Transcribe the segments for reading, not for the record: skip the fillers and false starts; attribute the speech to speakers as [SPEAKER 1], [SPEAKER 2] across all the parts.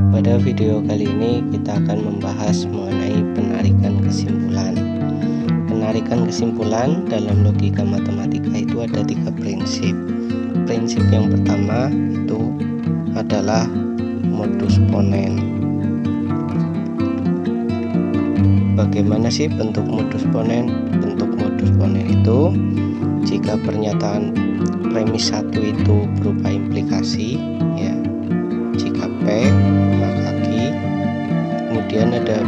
[SPEAKER 1] Pada video kali ini kita akan membahas mengenai penarikan kesimpulan. Penarikan kesimpulan dalam logika matematika itu ada 3 prinsip. Prinsip yang pertama itu adalah modus ponen. Bagaimana sih bentuk modus ponen? Bentuk modus ponen itu jika pernyataan premis 1 itu berupa implikasi, ya. Jika P maka Q. Kemudian ada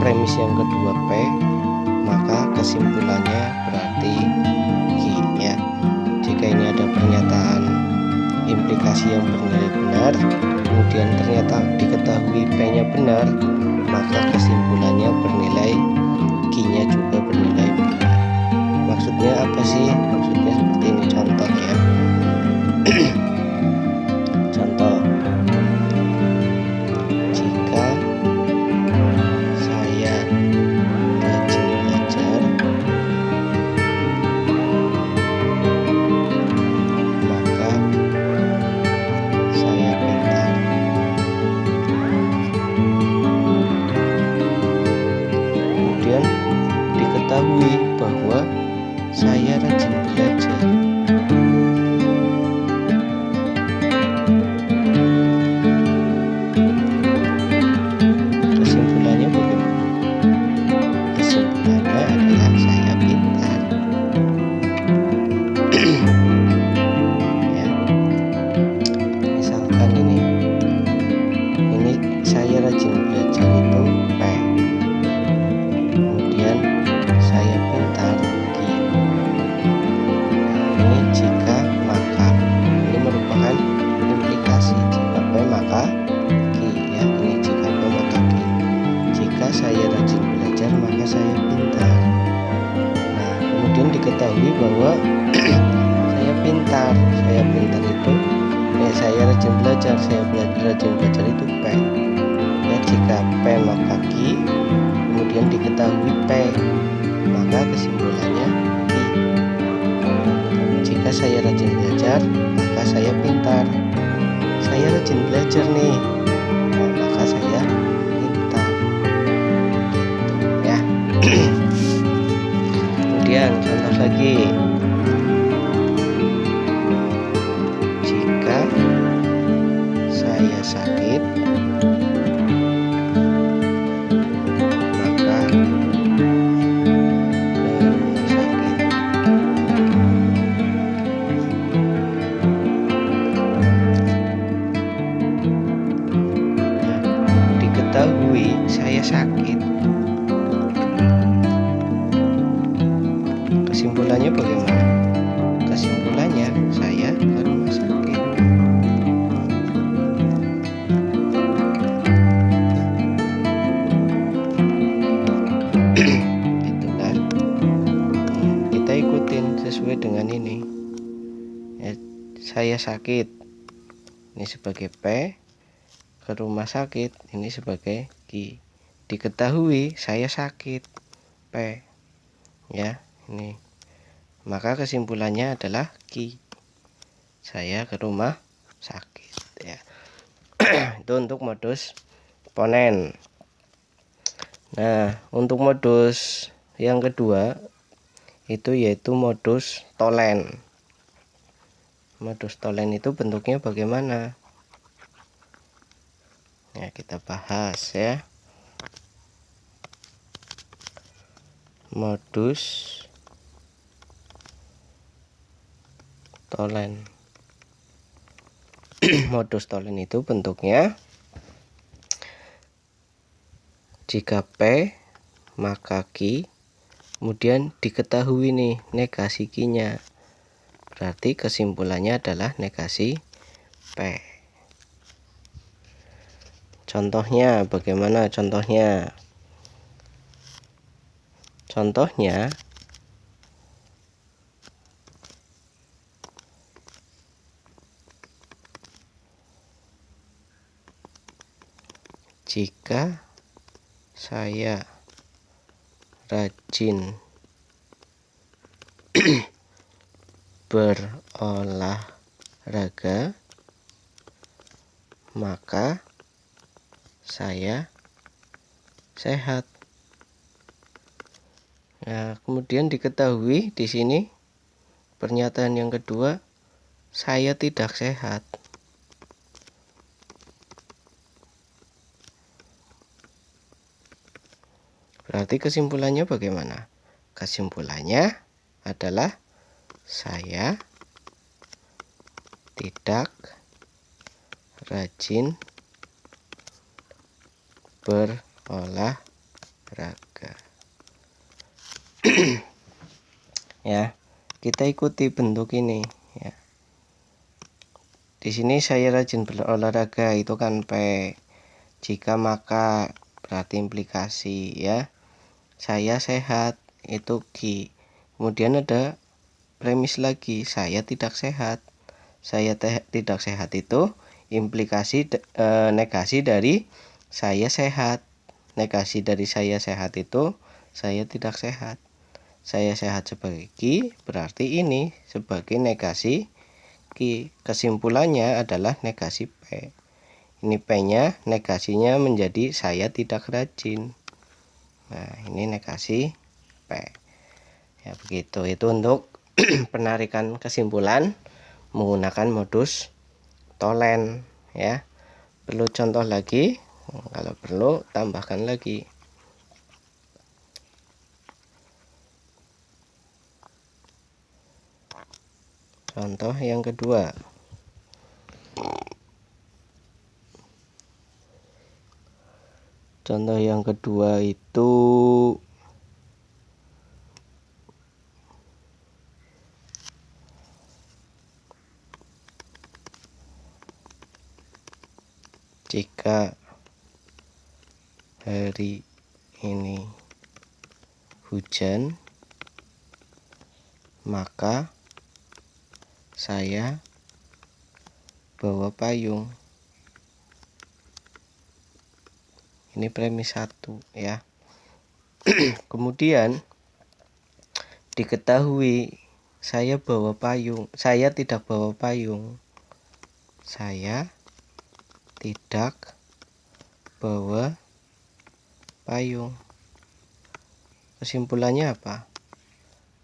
[SPEAKER 1] premis yang kedua P, maka kesimpulannya berarti Q, ya. Jika ini ada pernyataan implikasi yang bernilai benar, kemudian ternyata diketahui P-nya benar, maka kesimpulannya bernilai Q-nya juga bernilai benar. Maksudnya apa sih? Maksudnya seperti ini, contoh ya. Contoh, jika saya rajin belajar, maka saya pintar. Kemudian diketahui bahwa saya rajin belajar. Kesimpulannya bagaimana? Kesimpulannya adalah saya pintar. Ya. Misalkan ini saya rajin belajar itu P. Kemudian saya pintar Q. Ini jika maka, ini merupakan implikasi. Jika P maka Q, ya. Ini jika P maka Q. Jika saya rajin belajar maka saya pintar. Nah, kemudian diketahui bahwa saya pintar. Saya pintar itu saya rajin belajar. Rajin belajar itu P. Ya, jika P maka Q. Kemudian diketahui P, maka kesimpulannya Q. Jika saya rajin belajar, maka saya pintar. Saya rajin belajar nih, maka saya pintar. Ya. Kemudian contoh lagi. Jika saya sakit, maka ke rumah sakit. Nah, diketahui saya sakit. Kesimpulannya bagaimana? Kesimpulannya saya ke rumah sakit. Gitu kan? Kita ikutin sesuai dengan ini. Ya, saya sakit. Ini sebagai P, ke rumah sakit ini sebagai Q. Diketahui saya sakit P. Ya, ini. Maka kesimpulannya adalah Q. Saya ke rumah sakit, ya. Itu untuk modus ponen. Nah, untuk modus yang kedua itu yaitu modus tolen. Modus tolen itu bentuknya bagaimana? Ya, kita bahas ya. Modus tolen. Modus tolen itu bentuknya jika P maka Q, kemudian diketahui nih negasi Q-nya, berarti kesimpulannya adalah negasi P. Contohnya bagaimana? Contohnya jika saya rajin berolahraga, maka saya sehat. Nah, kemudian diketahui di sini pernyataan yang kedua, saya tidak sehat. Berarti kesimpulannya bagaimana? Kesimpulannya adalah saya tidak rajin berolahraga. Ya, kita ikuti bentuk ini ya. Di sini saya rajin berolahraga itu kan P. Jika maka berarti implikasi ya. Saya sehat itu Q. Kemudian ada premis lagi, saya tidak sehat. Saya tidak sehat itu implikasi negasi dari saya sehat. Negasi dari saya sehat itu saya tidak sehat. Saya sehat sebagai Q, berarti ini sebagai negasi Q. Kesimpulannya adalah negasi P. Ini P-nya, negasinya menjadi saya tidak rajin. Nah, ini negasi P. Ya, begitu. Itu untuk penarikan kesimpulan menggunakan modus Tholen ya. Perlu contoh lagi? Kalau perlu tambahkan lagi. Contoh yang kedua. Contoh yang kedua itu jika hari ini hujan, maka saya bawa payung. Ini premis 1 ya. Kemudian diketahui saya bawa payung, saya tidak bawa payung. Saya tidak bawa payung. Kesimpulannya apa?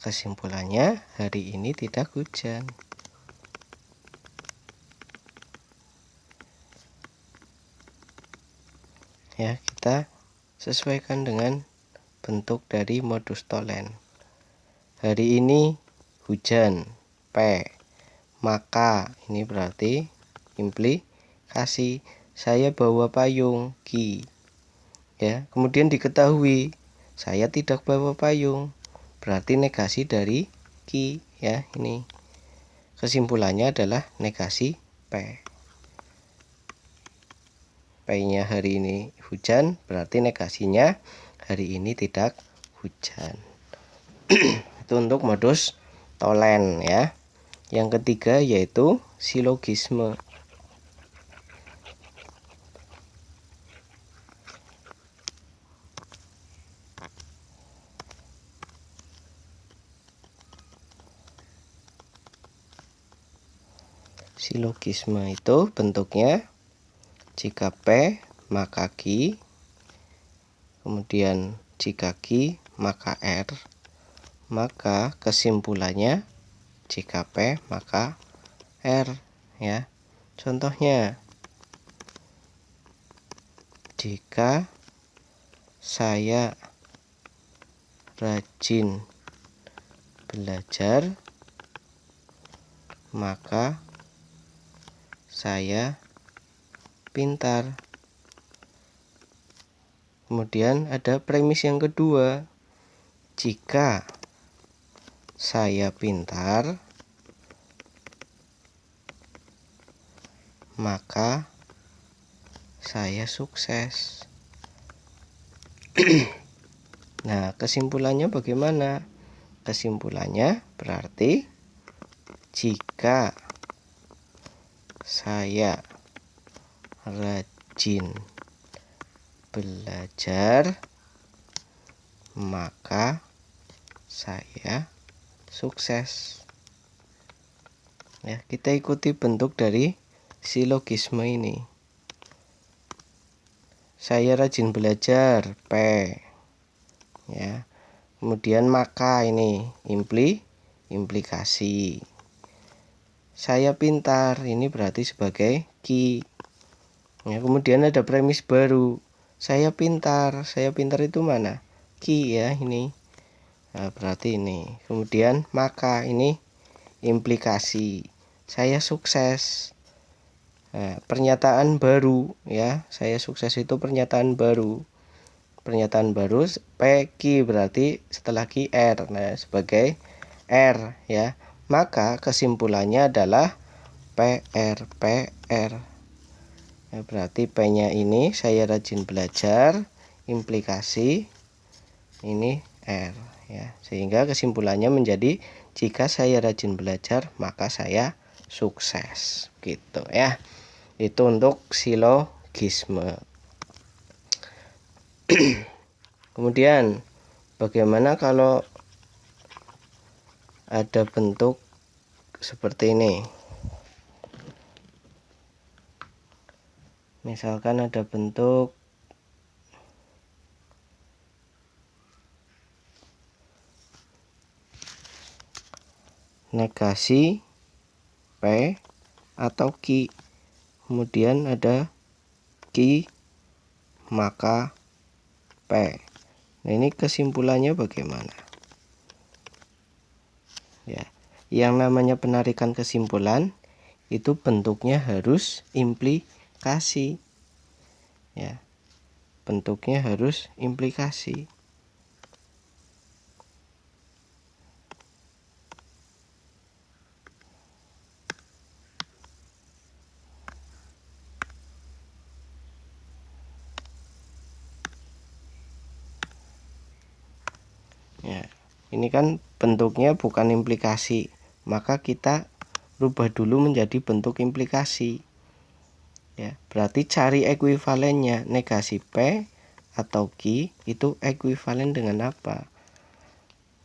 [SPEAKER 1] Kesimpulannya hari ini tidak hujan. Ya, kita sesuaikan dengan bentuk dari modus Tholen. Hari ini hujan, P. Maka ini berarti implikasi saya bawa payung, Q. Ya, kemudian diketahui saya tidak bawa payung, berarti negasi dari Q ya. Ini kesimpulannya adalah negasi P. P-nya hari ini hujan, berarti negasinya hari ini tidak hujan. Itu untuk modus Tholen ya. Yang ketiga yaitu silogisme. Silogisme itu bentuknya jika P maka Q, kemudian jika Q maka R, maka kesimpulannya jika P maka R ya. Contohnya, jika saya rajin belajar, maka saya pintar. Kemudian ada premis yang kedua, jika saya pintar, maka saya sukses. Nah, kesimpulannya bagaimana? Kesimpulannya berarti jika saya rajin belajar, maka saya sukses. Ya, kita ikuti bentuk dari silogisme ini. Saya rajin belajar, P. Ya. Kemudian maka ini implikasi. Saya pintar, ini berarti sebagai ki. Ya, kemudian ada premis baru. Saya pintar itu mana? Ki ya ini. Nah, berarti ini. Kemudian maka ini implikasi. Saya sukses. Nah, pernyataan baru ya. Saya sukses itu pernyataan baru. Pernyataan baru P berarti setelah Ki R. Nah, sebagai R ya. Maka kesimpulannya adalah PR. Ya, berarti P-nya ini saya rajin belajar, implikasi ini R ya. Sehingga kesimpulannya menjadi jika saya rajin belajar maka saya sukses gitu ya. Itu untuk silogisme. Kemudian bagaimana kalau ada bentuk seperti ini? Misalkan ada bentuk negasi P atau Ki, kemudian ada Ki maka P. Nah, ini kesimpulannya bagaimana? Ya, yang namanya penarikan kesimpulan itu bentuknya harus implikasi. Ya, bentuknya harus implikasi. Ya, ini kan bentuknya bukan implikasi, maka kita rubah dulu menjadi bentuk implikasi. Ya, berarti cari ekuivalennya. Negasi P atau Ki itu ekuivalen dengan apa?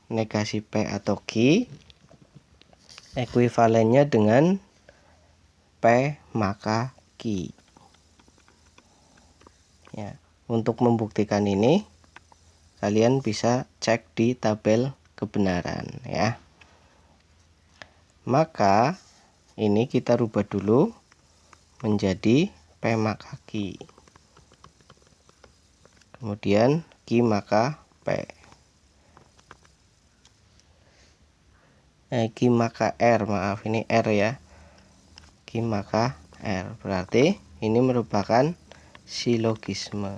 [SPEAKER 1] Negasi P atau Ki ekuivalennya dengan P maka Ki. Ya, untuk membuktikan ini kalian bisa cek di tabel kebenaran ya. Maka ini kita rubah dulu menjadi P maka Ki. Kemudian Ki maka P. Ki maka R, maaf ini R ya. Ki maka R. Berarti ini merupakan silogisme.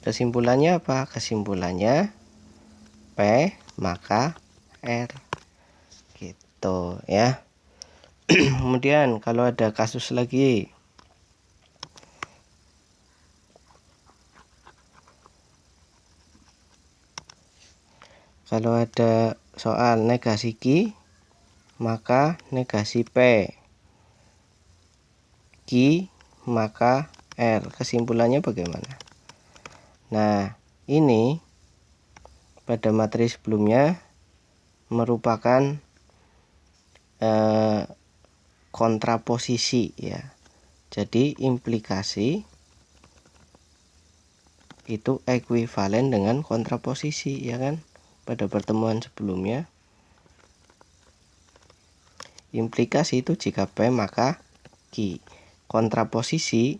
[SPEAKER 1] Kesimpulannya apa? Kesimpulannya P maka R. Gitu ya. Kemudian kalau ada kasus lagi. Kalau ada soal negasi Ki maka negasi P. Ki maka R. Kesimpulannya bagaimana? Nah, ini pada materi sebelumnya merupakan kontraposisi ya. Jadi implikasi itu ekuivalen dengan kontraposisi ya kan. Pada pertemuan sebelumnya implikasi itu jika P maka Ki. Kontraposisi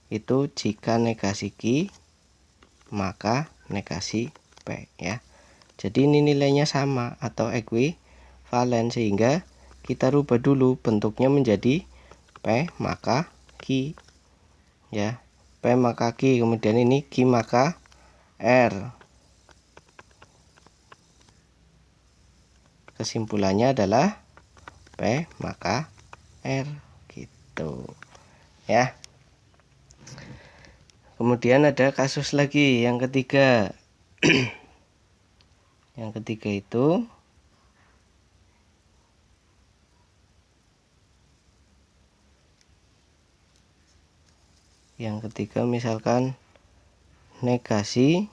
[SPEAKER 1] itu jika negasi Ki maka negasi P ya. Jadi ini nilainya sama atau ekuivalen, sehingga kita rubah dulu bentuknya menjadi P maka Ki ya. P maka Ki, kemudian ini Ki maka R. Kesimpulannya adalah P maka R gitu ya. Kemudian ada kasus lagi yang ketiga. Yang ketiga itu misalkan negasi,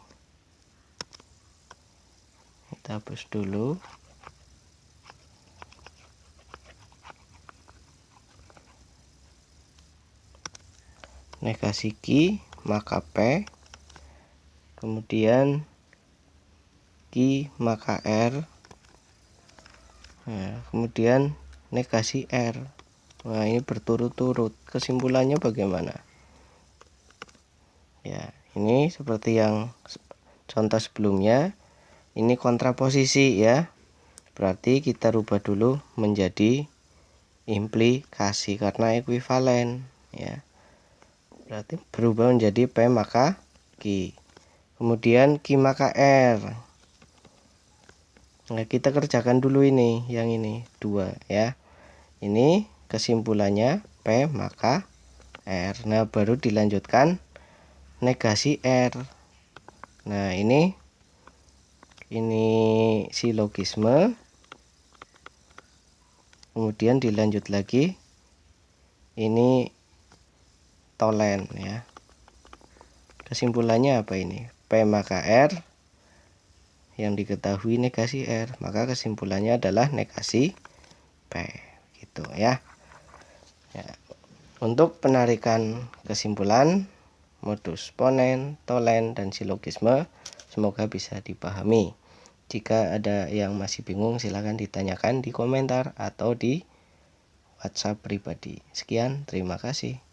[SPEAKER 1] kita hapus dulu. negasi Q maka P, kemudian Q maka R, nah, kemudian negasi R. Nah, ini berturut-turut. Kesimpulannya bagaimana? Ya, ini seperti yang contoh sebelumnya, ini kontraposisi ya. Berarti kita rubah dulu menjadi implikasi karena ekuivalen ya. Berarti berubah menjadi P maka Q. Kemudian Q maka R. Nah, kita kerjakan dulu ini, yang ini 2 ya. Ini kesimpulannya P maka R. Nah, baru dilanjutkan negasi R. Nah, ini silogisme. Kemudian dilanjut lagi ini tolen ya. Kesimpulannya apa ini? P maka R yang diketahui negasi R, maka kesimpulannya adalah negasi P gitu ya. Ya. Untuk penarikan kesimpulan modus ponen, tolen, dan silogisme semoga bisa dipahami. Jika ada yang masih bingung silahkan ditanyakan di komentar atau di WhatsApp pribadi. Sekian, terima kasih.